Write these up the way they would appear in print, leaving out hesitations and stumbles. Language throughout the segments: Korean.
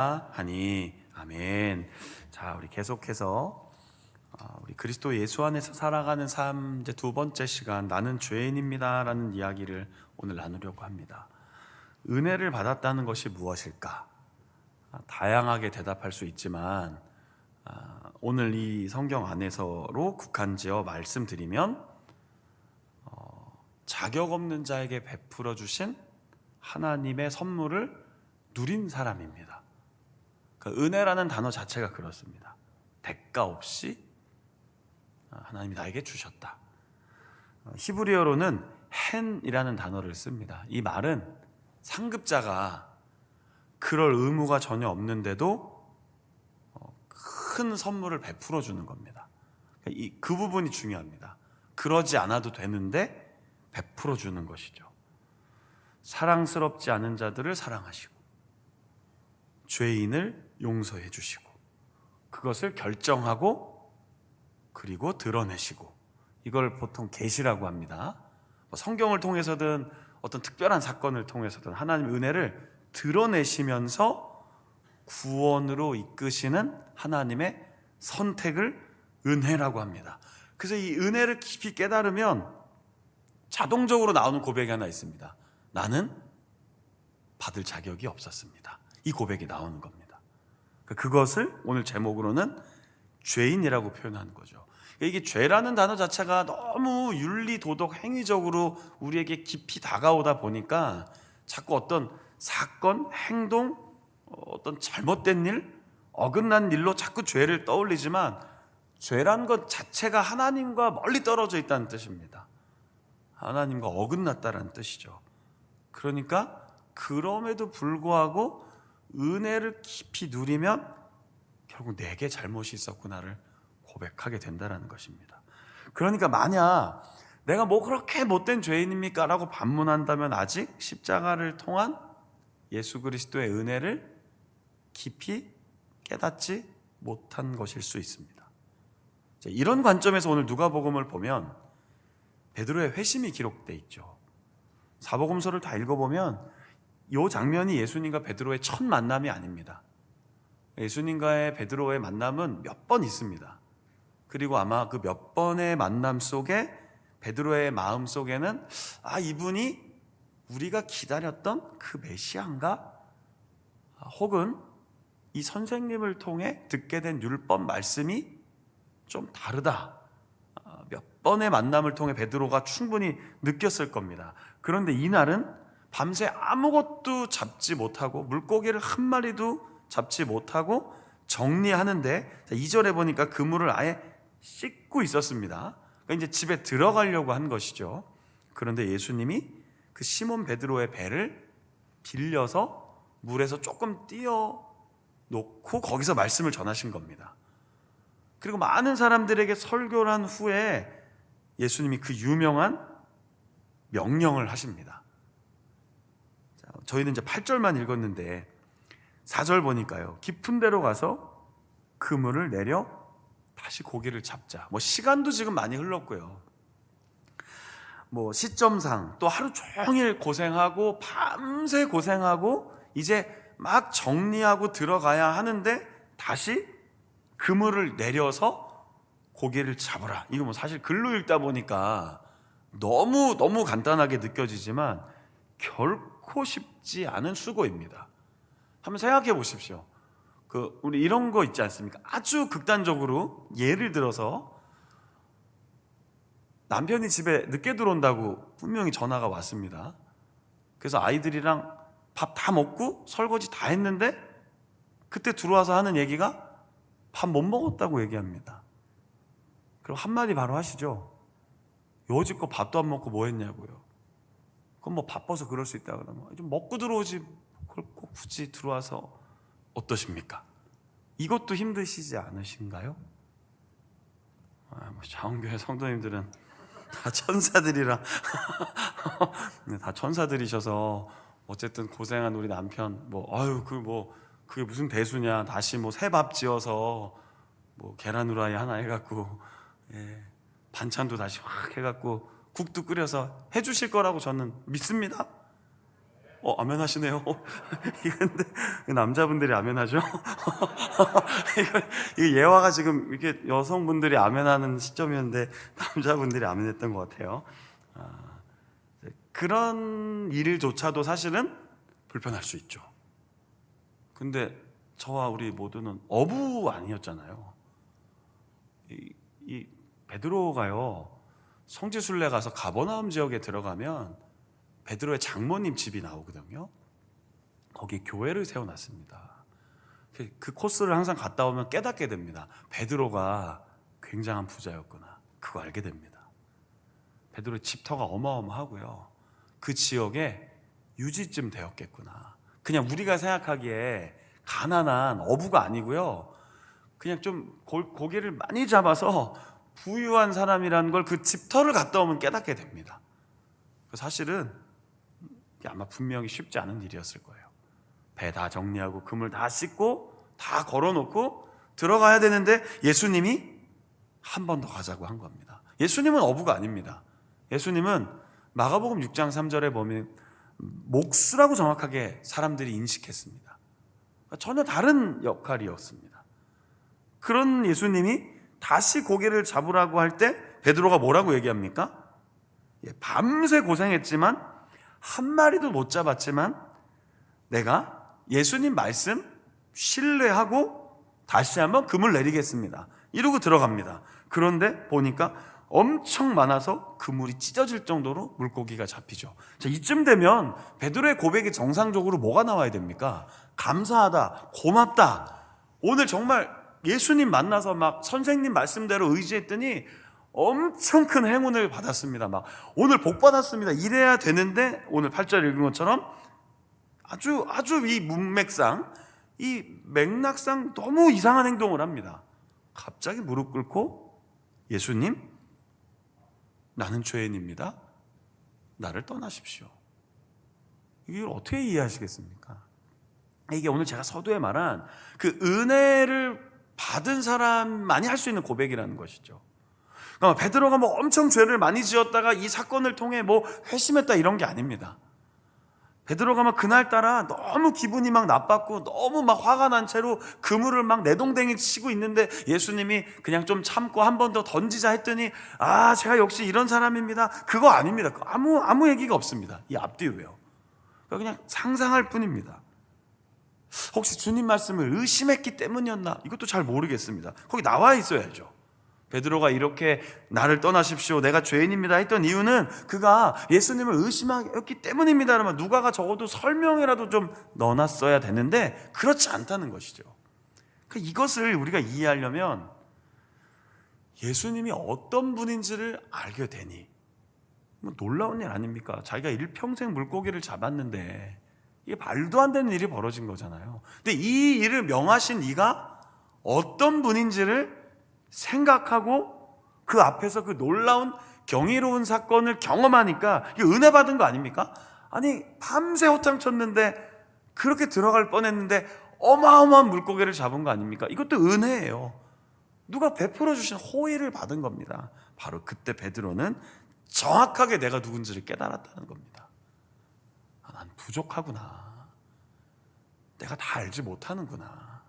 하니 아멘. 자, 우리 계속해서 우리 그리스도 예수 안에서 살아가는 삶 이제 두 번째 시간, 나는 죄인입니다라는 이야기를 오늘 나누려고 합니다. 은혜를 받았다는 것이 무엇일까? 다양하게 대답할 수 있지만 오늘 이 성경 안에서로 국한지어 말씀드리면 자격 없는 자에게 베풀어 주신 하나님의 선물을 누린 사람입니다. 그 은혜라는 단어 자체가 그렇습니다. 대가 없이 하나님이 나에게 주셨다. 히브리어로는 헨이라는 단어를 씁니다. 이 말은 상급자가 그럴 의무가 전혀 없는데도 큰 선물을 베풀어 주는 겁니다. 그 부분이 중요합니다. 그러지 않아도 되는데 베풀어 주는 것이죠. 사랑스럽지 않은 자들을 사랑하시고 죄인을 용서해 주시고 그것을 결정하고 그리고 드러내시고, 이걸 보통 계시라고 합니다. 성경을 통해서든 어떤 특별한 사건을 통해서든 하나님의 은혜를 드러내시면서 구원으로 이끄시는 하나님의 선택을 은혜라고 합니다. 그래서 이 은혜를 깊이 깨달으면 자동적으로 나오는 고백이 하나 있습니다. 나는 받을 자격이 없었습니다. 이 고백이 나오는 겁니다. 그것을 오늘 제목으로는 죄인이라고 표현하는 거죠. 이게 죄라는 단어 자체가 너무 윤리, 도덕, 행위적으로 우리에게 깊이 다가오다 보니까 자꾸 어떤 사건, 행동, 어떤 잘못된 일, 어긋난 일로 자꾸 죄를 떠올리지만, 죄라는 것 자체가 하나님과 멀리 떨어져 있다는 뜻입니다. 하나님과 어긋났다는 뜻이죠. 그러니까 그럼에도 불구하고 은혜를 깊이 누리면 결국 내게 잘못이 있었구나를 고백하게 된다는 것입니다. 그러니까 만약 내가 뭐 그렇게 못된 죄인입니까? 라고 반문한다면 아직 십자가를 통한 예수 그리스도의 은혜를 깊이 깨닫지 못한 것일 수 있습니다. 이런 관점에서 오늘 누가복음을 보면 베드로의 회심이 기록되어 있죠. 사복음서를 다 읽어보면 이 장면이 예수님과 베드로의 첫 만남이 아닙니다. 예수님과의 베드로의 만남은 몇 번 있습니다. 그리고 아마 그 몇 번의 만남 속에 베드로의 마음 속에는 이분이 우리가 기다렸던 그 메시아인가? 혹은 이 선생님을 통해 듣게 된 율법 말씀이 좀 다르다. 몇 번의 만남을 통해 베드로가 충분히 느꼈을 겁니다. 그런데 이날은 밤새 아무것도 잡지 못하고 물고기를 한 마리도 잡지 못하고 정리하는데, 2절에 보니까 그물을 아예 씻고 있었습니다. 그러니까 이제 집에 들어가려고 한 것이죠. 그런데 예수님이 그 시몬 베드로의 배를 빌려서 물에서 조금 띄어 놓고 거기서 말씀을 전하신 겁니다. 그리고 많은 사람들에게 설교를 한 후에 예수님이 그 유명한 명령을 하십니다. 저희는 이제 8절만 읽었는데 4절 보니까요, 깊은 데로 가서 그물을 내려 다시 고기를 잡자. 시간도 지금 많이 흘렀고요, 시점상 또 하루 종일 고생하고 밤새 고생하고 이제 막 정리하고 들어가야 하는데 다시 그물을 내려서 고기를 잡으라. 이거 사실 글로 읽다 보니까 너무 간단하게 느껴지지만 결코 쉽지 않은 수고입니다. 한번 생각해 보십시오. 우리 이런 거 있지 않습니까? 아주 극단적으로 예를 들어서 남편이 집에 늦게 들어온다고 분명히 전화가 왔습니다. 그래서 아이들이랑 밥 다 먹고 설거지 다 했는데 그때 들어와서 하는 얘기가 밥 못 먹었다고 얘기합니다. 그럼 한마디 바로 하시죠. 여지껏 밥도 안 먹고 뭐 했냐고요. 그럼 바빠서 그럴 수 있다 그러면 좀 먹고 들어오지, 그걸 꼭 굳이 들어와서 어떠십니까? 이것도 힘드시지 않으신가요? 자원교회 성도님들은 다 천사들이라 다 천사들이셔서 어쨌든 고생한 우리 남편 그게 무슨 대수냐, 다시 새밥 지어서 계란 후라이 하나 해갖고 반찬도 다시 확 해갖고 국도 끓여서 해주실 거라고 저는 믿습니다. 아멘 하시네요. 근데 남자분들이 아멘 하죠? 이거 예화가 지금 이렇게 여성분들이 아멘 하는 시점이었는데 남자분들이 아멘 했던 것 같아요. 그런 일조차도 사실은 불편할 수 있죠. 근데 저와 우리 모두는 어부 아니었잖아요. 이 베드로가요, 성지순례 가서 가버나움 지역에 들어가면 베드로의 장모님 집이 나오거든요. 거기 교회를 세워놨습니다. 그 코스를 항상 갔다 오면 깨닫게 됩니다. 베드로가 굉장한 부자였구나. 그거 알게 됩니다. 베드로의 집터가 어마어마하고요. 그 지역에 유지쯤 되었겠구나. 그냥 우리가 생각하기에 가난한 어부가 아니고요, 그냥 좀 고기를 많이 잡아서 부유한 사람이라는 걸 그 집터를 갔다 오면 깨닫게 됩니다. 사실은 아마 분명히 쉽지 않은 일이었을 거예요. 배 다 정리하고 그물 다 씻고 다 걸어놓고 들어가야 되는데 예수님이 한 번 더 가자고 한 겁니다. 예수님은 어부가 아닙니다. 예수님은 마가복음 6장 3절에 보면 목수라고 정확하게 사람들이 인식했습니다. 전혀 다른 역할이었습니다. 그런 예수님이 다시 고기를 잡으라고 할 때 베드로가 뭐라고 얘기합니까? 밤새 고생했지만 한 마리도 못 잡았지만 내가 예수님 말씀 신뢰하고 다시 한번 그물 내리겠습니다. 이러고 들어갑니다. 그런데 보니까 엄청 많아서 그물이 찢어질 정도로 물고기가 잡히죠. 자, 이쯤 되면 베드로의 고백이 정상적으로 뭐가 나와야 됩니까? 감사하다, 고맙다. 오늘 정말 예수님 만나서 막 선생님 말씀대로 의지했더니 엄청 큰 행운을 받았습니다. 막 오늘 복 받았습니다. 이래야 되는데 오늘 8절 읽은 것처럼 아주 이 문맥상, 이 맥락상 너무 이상한 행동을 합니다. 갑자기 무릎 꿇고 예수님, 나는 죄인입니다. 나를 떠나십시오. 이걸 어떻게 이해하시겠습니까? 이게 오늘 제가 서두에 말한 그 은혜를 받은 사람만이 할 수 있는 고백이라는 것이죠. 그러니까 베드로가 뭐 엄청 죄를 많이 지었다가 이 사건을 통해 뭐 회심했다 이런 게 아닙니다. 베드로가 막 그날따라 너무 기분이 막 나빴고 너무 막 화가 난 채로 그물을 막 내동댕이 치고 있는데 예수님이 그냥 좀 참고 한 번 더 던지자 했더니 제가 역시 이런 사람입니다. 그거 아닙니다. 아무 얘기가 없습니다. 이 앞뒤로요. 그냥 상상할 뿐입니다. 혹시 주님 말씀을 의심했기 때문이었나? 이것도 잘 모르겠습니다. 거기 나와 있어야죠. 베드로가 이렇게 나를 떠나십시오, 내가 죄인입니다 했던 이유는 그가 예수님을 의심했기 때문입니다라면 누가가 적어도 설명이라도 좀 넣어놨어야 되는데 그렇지 않다는 것이죠. 이것을 우리가 이해하려면 예수님이 어떤 분인지를 알게 되니, 뭐 놀라운 일 아닙니까? 자기가 일평생 물고기를 잡았는데 이게 말도 안 되는 일이 벌어진 거잖아요. 근데 이 일을 명하신 이가 어떤 분인지를 생각하고 그 앞에서 그 놀라운 경이로운 사건을 경험하니까 이게 은혜 받은 거 아닙니까? 아니 밤새 호탕 쳤는데 그렇게 들어갈 뻔했는데 어마어마한 물고기를 잡은 거 아닙니까? 이것도 은혜예요. 누가 베풀어 주신 호의를 받은 겁니다. 바로 그때 베드로는 정확하게 내가 누군지를 깨달았다는 겁니다. 난 부족하구나. 내가 다 알지 못하는구나.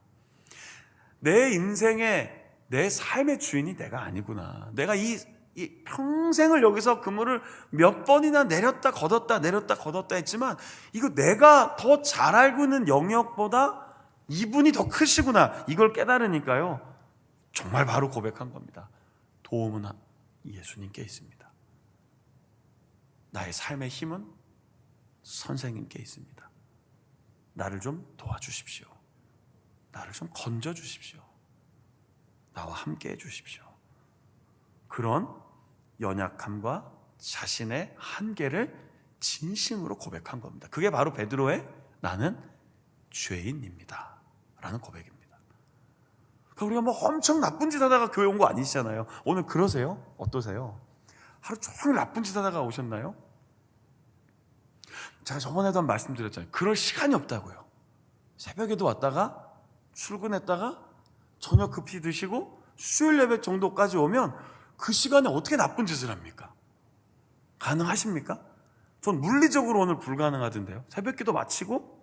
내 인생의 내 삶의 주인이 내가 아니구나. 내가 이 평생을 여기서 그물을 몇 번이나 내렸다 걷었다 했지만 이거 내가 더 잘 알고 있는 영역보다 이분이 더 크시구나. 이걸 깨달으니까요, 정말 바로 고백한 겁니다. 도움은 예수님께 있습니다. 나의 삶의 힘은 선생님께 있습니다. 나를 좀 도와주십시오. 나를 좀 건져주십시오. 나와 함께 해주십시오. 그런 연약함과 자신의 한계를 진심으로 고백한 겁니다. 그게 바로 베드로의 나는 죄인입니다 라는 고백입니다. 그러니까 우리가 뭐 엄청 나쁜 짓 하다가 교회 온 거 아니시잖아요. 오늘 그러세요? 어떠세요? 하루 종일 나쁜 짓 하다가 오셨나요? 제가 저번에도 한 말씀 드렸잖아요. 그럴 시간이 없다고요. 새벽에도 왔다가 출근했다가 저녁 급히 드시고 수요일 예배 정도까지 오면 그 시간에 어떻게 나쁜 짓을 합니까? 가능하십니까? 전 물리적으로 오늘 불가능하던데요. 새벽기도 마치고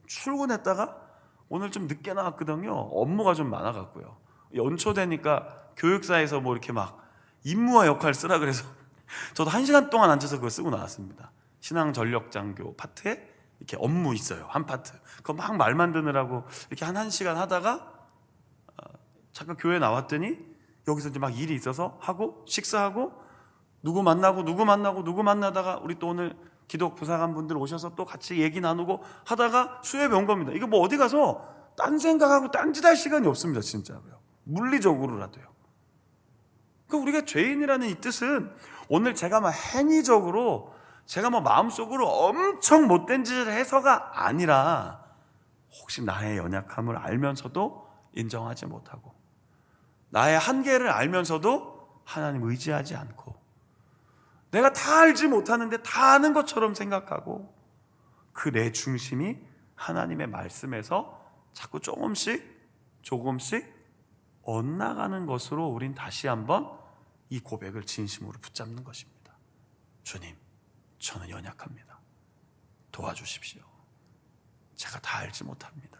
출근했다가 오늘 좀 늦게 나왔거든요. 업무가 좀 많아갖고요. 연초되니까 교육사에서 뭐 이렇게 막 임무와 역할 쓰라 그래서 저도 1시간 동안 앉아서 그거 쓰고 나왔습니다. 신앙전력장교 파트에 이렇게 업무 있어요. 한 파트. 그거 막 말 만드느라고 이렇게 한 1시간 하다가 잠깐 교회 나왔더니 여기서 이제 막 일이 있어서 하고 식사하고 누구 만나다가 우리 또 오늘 기독 부사관 분들 오셔서 또 같이 얘기 나누고 하다가 수협에 온 겁니다. 이거 뭐 어디 가서 딴 생각하고 딴짓할 시간이 없습니다. 진짜로요. 물리적으로라도요. 그 우리가 죄인이라는 이 뜻은 오늘 제가 막 행위적으로 제가 뭐 마음속으로 엄청 못된 짓을 해서가 아니라 혹시 나의 연약함을 알면서도 인정하지 못하고 나의 한계를 알면서도 하나님 의지하지 않고 내가 다 알지 못하는데 다 아는 것처럼 생각하고 그 내 중심이 하나님의 말씀에서 자꾸 조금씩 엇나가는 것으로 우린 다시 한번 이 고백을 진심으로 붙잡는 것입니다. 주님, 저는 연약합니다. 도와주십시오. 제가 다 알지 못합니다.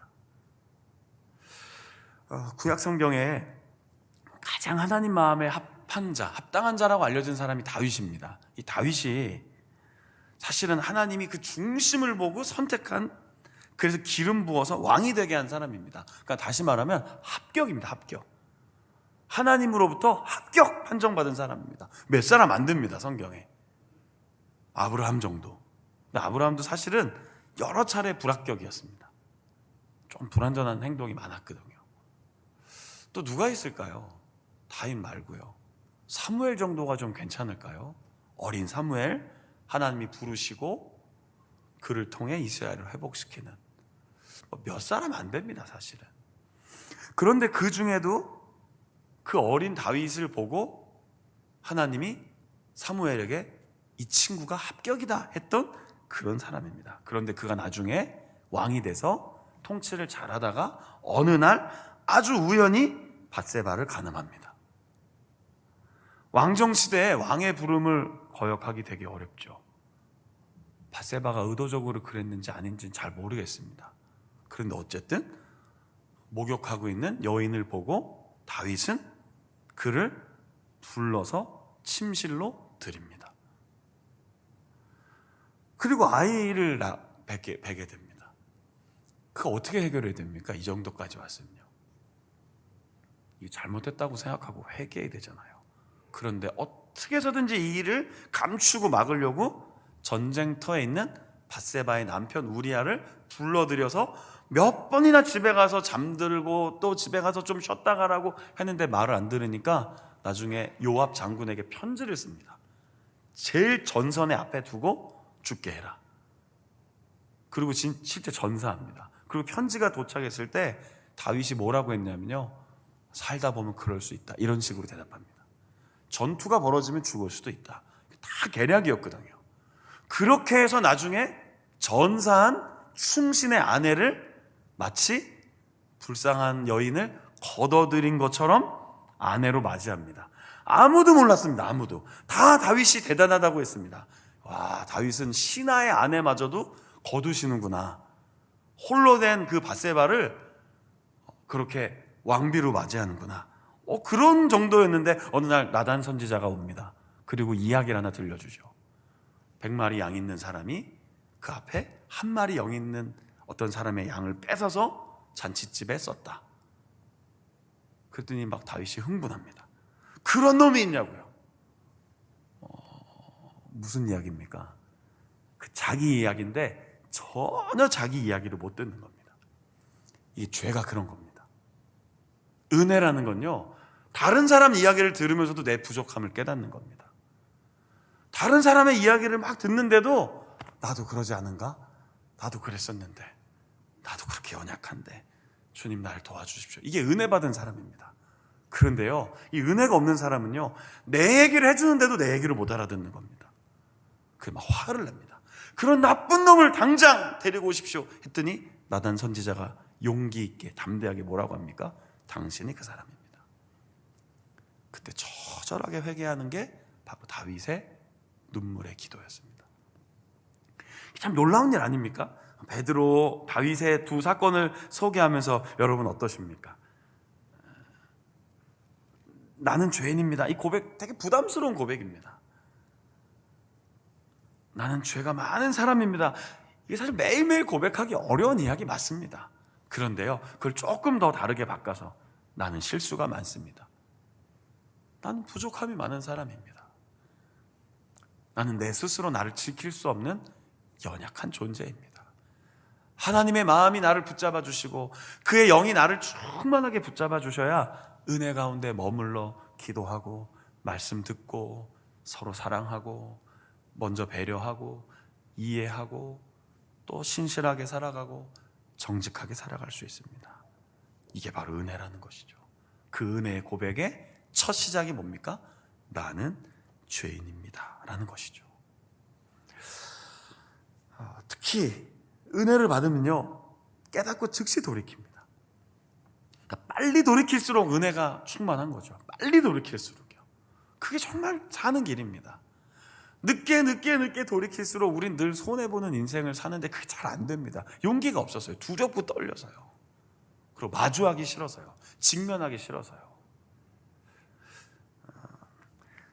구약 성경에 가장 하나님 마음에 합한 자, 합당한 자라고 알려진 사람이 다윗입니다. 이 다윗이 사실은 하나님이 그 중심을 보고 선택한, 그래서 기름 부어서 왕이 되게 한 사람입니다. 그러니까 다시 말하면 합격입니다. 합격. 하나님으로부터 합격 판정받은 사람입니다. 몇 사람 안 됩니다. 성경에. 아브라함 정도. 근데 아브라함도 사실은 여러 차례 불합격이었습니다. 좀 불완전한 행동이 많았거든요. 또 누가 있을까요? 다윗 말고요. 사무엘 정도가 좀 괜찮을까요? 어린 사무엘, 하나님이 부르시고 그를 통해 이스라엘을 회복시키는 몇 사람 안 됩니다. 사실은. 그런데 그 중에도 그 어린 다윗을 보고 하나님이 사무엘에게 이 친구가 합격이다 했던 그런 사람입니다. 그런데 그가 나중에 왕이 돼서 통치를 잘하다가 어느 날 아주 우연히 밧세바를 간음합니다. 왕정시대에 왕의 부름을 거역하기 되게 어렵죠. 밧세바가 의도적으로 그랬는지 아닌지는 잘 모르겠습니다. 그런데 어쨌든 목욕하고 있는 여인을 보고 다윗은 그를 불러서 침실로 들입니다. 그리고 아이를 뵙게 됩니다. 그거 어떻게 해결해야 됩니까? 이 정도까지 왔으면요. 이게 잘못했다고 생각하고 회개해야 되잖아요. 그런데 어떻게 해서든지 이 일을 감추고 막으려고 전쟁터에 있는 밧세바의 남편 우리아를 불러들여서 몇 번이나 집에 가서 잠들고 또 집에 가서 좀 쉬었다 가라고 했는데 말을 안 들으니까 나중에 요압 장군에게 편지를 씁니다. 제일 전선에 앞에 두고 죽게 해라. 그리고 실제 전사합니다. 그리고 편지가 도착했을 때 다윗이 뭐라고 했냐면요, 살다 보면 그럴 수 있다, 이런 식으로 대답합니다. 전투가 벌어지면 죽을 수도 있다. 다 계략이었거든요. 그렇게 해서 나중에 전사한 충신의 아내를 마치 불쌍한 여인을 걷어들인 것처럼 아내로 맞이합니다. 아무도 몰랐습니다. 아무도. 다 다윗이 대단하다고 했습니다. 와, 다윗은 신하의 아내마저도 거두시는구나. 홀로 된 그 밧세바를 그렇게 왕비로 맞이하는구나. 그런 정도였는데 어느 날 나단 선지자가 옵니다. 그리고 이야기를 하나 들려주죠. 100마리 양 있는 사람이 그 앞에 한 마리 영 있는 어떤 사람의 양을 뺏어서 잔치집에 썼다. 그랬더니 막 다윗이 흥분합니다. 그런 놈이 있냐고요. 무슨 이야기입니까? 그 자기 이야기인데 전혀 자기 이야기를 못 듣는 겁니다. 이 죄가 그런 겁니다. 은혜라는 건요, 다른 사람 이야기를 들으면서도 내 부족함을 깨닫는 겁니다. 다른 사람의 이야기를 막 듣는데도 나도 그러지 않은가? 나도 그랬었는데, 나도 그렇게 연약한데 주님 날 도와주십시오. 이게 은혜 받은 사람입니다. 그런데요, 이 은혜가 없는 사람은요, 내 얘기를 해주는데도 내 얘기를 못 알아듣는 겁니다. 그래 막 화를 냅니다. 그런 나쁜 놈을 당장 데리고 오십시오 했더니 나단 선지자가 용기 있게 담대하게 뭐라고 합니까? 당신이 그 사람입니다. 그때 처절하게 회개하는 게 바로 다윗의 눈물의 기도였습니다. 참 놀라운 일 아닙니까? 베드로, 다윗의 두 사건을 소개하면서 여러분 어떠십니까? 나는 죄인입니다. 이 고백 되게 부담스러운 고백입니다. 나는 죄가 많은 사람입니다. 이게 사실 매일매일 고백하기 어려운 이야기 맞습니다. 그런데요, 그걸 조금 더 다르게 바꿔서 나는 실수가 많습니다. 나는 부족함이 많은 사람입니다. 나는 내 스스로 나를 지킬 수 없는 연약한 존재입니다. 하나님의 마음이 나를 붙잡아 주시고 그의 영이 나를 충만하게 붙잡아 주셔야 은혜 가운데 머물러 기도하고 말씀 듣고 서로 사랑하고 먼저 배려하고 이해하고 또 신실하게 살아가고 정직하게 살아갈 수 있습니다. 이게 바로 은혜라는 것이죠. 그 은혜의 고백의 첫 시작이 뭡니까? 나는 죄인입니다 라는 것이죠. 특히 은혜를 받으면요, 깨닫고 즉시 돌이킵니다. 그러니까 빨리 돌이킬수록 은혜가 충만한 거죠. 빨리 돌이킬수록요. 그게 정말 사는 길입니다. 늦게 돌이킬수록 우린 늘 손해보는 인생을 사는데 그게 잘 안 됩니다. 용기가 없어서요. 두렵고 떨려서요. 그리고 마주하기 싫어서요. 직면하기 싫어서요.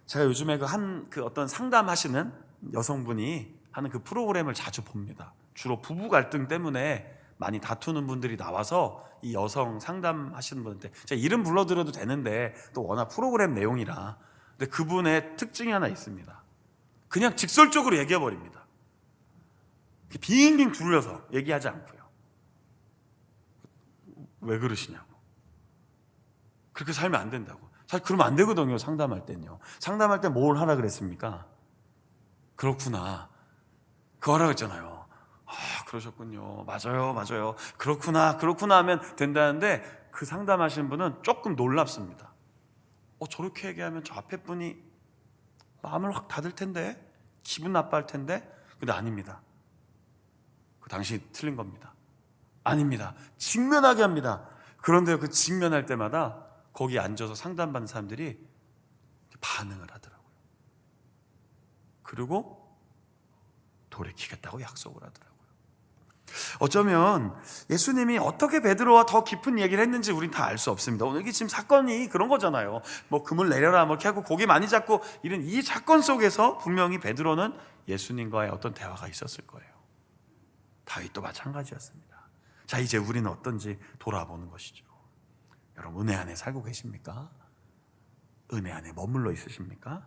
제가 요즘에 그 어떤 상담하시는 여성분이 하는 그 프로그램을 자주 봅니다. 주로 부부 갈등 때문에 많이 다투는 분들이 나와서 이 여성 상담하시는 분한테 제가 이름 불러드려도 되는데 또 워낙 프로그램 내용이라. 근데 그분의 특징이 하나 있습니다. 그냥 직설적으로 얘기해버립니다. 빙빙 둘러서 얘기하지 않고요. 왜 그러시냐고. 그렇게 살면 안 된다고. 사실 그러면 안 되거든요. 상담할 때는요. 상담할 때 뭘 하라 그랬습니까? 그렇구나. 그거 하라 그랬잖아요. 그러셨군요. 맞아요. 그렇구나 하면 된다는데 그 상담하시는 분은 조금 놀랍습니다. 저렇게 얘기하면 저 앞에 분이 마음을 확 닫을 텐데, 기분 나빠할 텐데. 근데 아닙니다. 당신이 틀린 겁니다. 아닙니다. 직면하게 합니다. 그런데 그 직면할 때마다 거기 앉아서 상담받는 사람들이 반응을 하더라고요. 그리고 돌이키겠다고 약속을 하더라고요. 어쩌면 예수님이 어떻게 베드로와 더 깊은 얘기를 했는지 우린 다 알 수 없습니다. 오늘 이게 지금 사건이 그런 거잖아요. 뭐 금을 내려라 뭐 이렇게 하고 고기 많이 잡고 이런 이 사건 속에서 분명히 베드로는 예수님과의 어떤 대화가 있었을 거예요. 다윗도 마찬가지였습니다. 자, 이제 우리는 어떤지 돌아보는 것이죠. 여러분, 은혜 안에 살고 계십니까? 은혜 안에 머물러 있으십니까?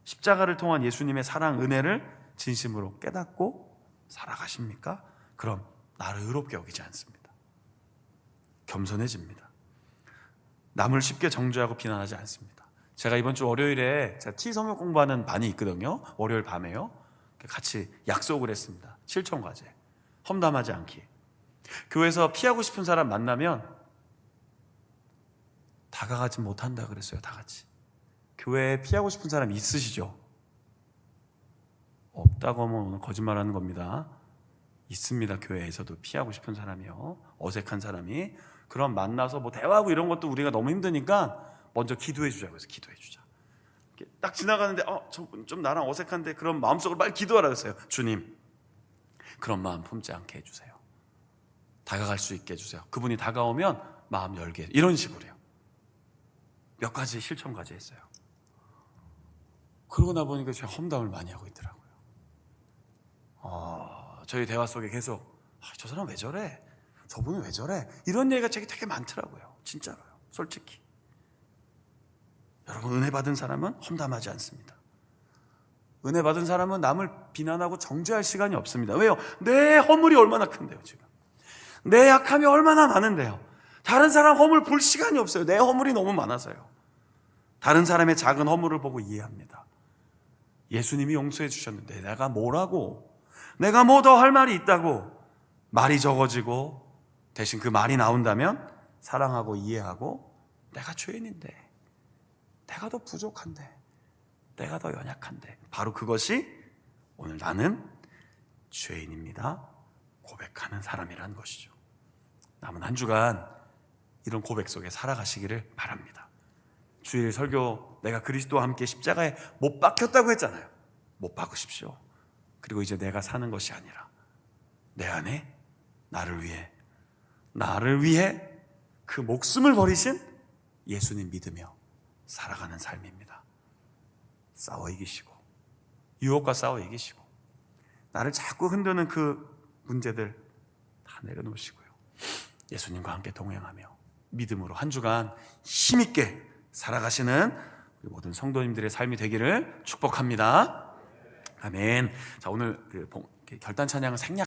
십자가를 통한 예수님의 사랑, 은혜를 진심으로 깨닫고 살아가십니까? 그럼 나를 의롭게 여기지 않습니다. 겸손해집니다. 남을 쉽게 정죄하고 비난하지 않습니다. 제가 이번 주 월요일에 제가 T성역 공부하는 반이 있거든요. 월요일 밤에요. 같이 약속을 했습니다. 실천 과제. 험담하지 않기. 교회에서 피하고 싶은 사람 만나면 다가가지 못한다 그랬어요. 다 같이. 교회에 피하고 싶은 사람 있으시죠? 없다고 하면 오늘 거짓말하는 겁니다. 있습니다. 교회에서도 피하고 싶은 사람이요. 어색한 사람이. 그럼 만나서 뭐 대화하고 이런 것도 우리가 너무 힘드니까 먼저 기도해 주자고 해서 기도해 주자. 딱 지나가는데 저분 좀 나랑 어색한데 그럼 마음속으로 빨리 기도하라 그랬어요. 주님, 그런 마음 품지 않게 해주세요. 다가갈 수 있게 해주세요. 그분이 다가오면 마음 열게 해주세요. 이런 식으로요. 몇 가지 실천까지 했어요. 그러고 나 보니까 제가 험담을 많이 하고 있더라고요. 저희 대화 속에 계속 저 사람 왜 저래? 저분은 왜 저래? 이런 얘기가 되게 많더라고요. 진짜로요. 솔직히. 여러분, 은혜 받은 사람은 험담하지 않습니다. 은혜 받은 사람은 남을 비난하고 정죄할 시간이 없습니다. 왜요? 내 허물이 얼마나 큰데요, 지금. 내 약함이 얼마나 많은데요. 다른 사람 허물 볼 시간이 없어요. 내 허물이 너무 많아서요. 다른 사람의 작은 허물을 보고 이해합니다. 예수님이 용서해 주셨는데 내가 뭐라고? 내가 뭐 더 할 말이 있다고? 말이 적어지고 대신 그 말이 나온다면 사랑하고 이해하고 내가 죄인인데, 내가 더 부족한데, 내가 더 연약한데, 바로 그것이 오늘 나는 죄인입니다 고백하는 사람이라는 것이죠. 남은 한 주간 이런 고백 속에 살아가시기를 바랍니다. 주일 설교 내가 그리스도와 함께 십자가에 못 박혔다고 했잖아요. 못 박으십시오. 그리고 이제 내가 사는 것이 아니라 내 안에 나를 위해 그 목숨을 버리신 예수님 믿으며 살아가는 삶입니다. 싸워 이기시고, 유혹과 싸워 이기시고, 나를 자꾸 흔드는 그 문제들 다 내려놓으시고요, 예수님과 함께 동행하며 믿음으로 한 주간 힘있게 살아가시는 우리 모든 성도님들의 삶이 되기를 축복합니다. 아멘. 자, 오늘 결단 찬양은 생략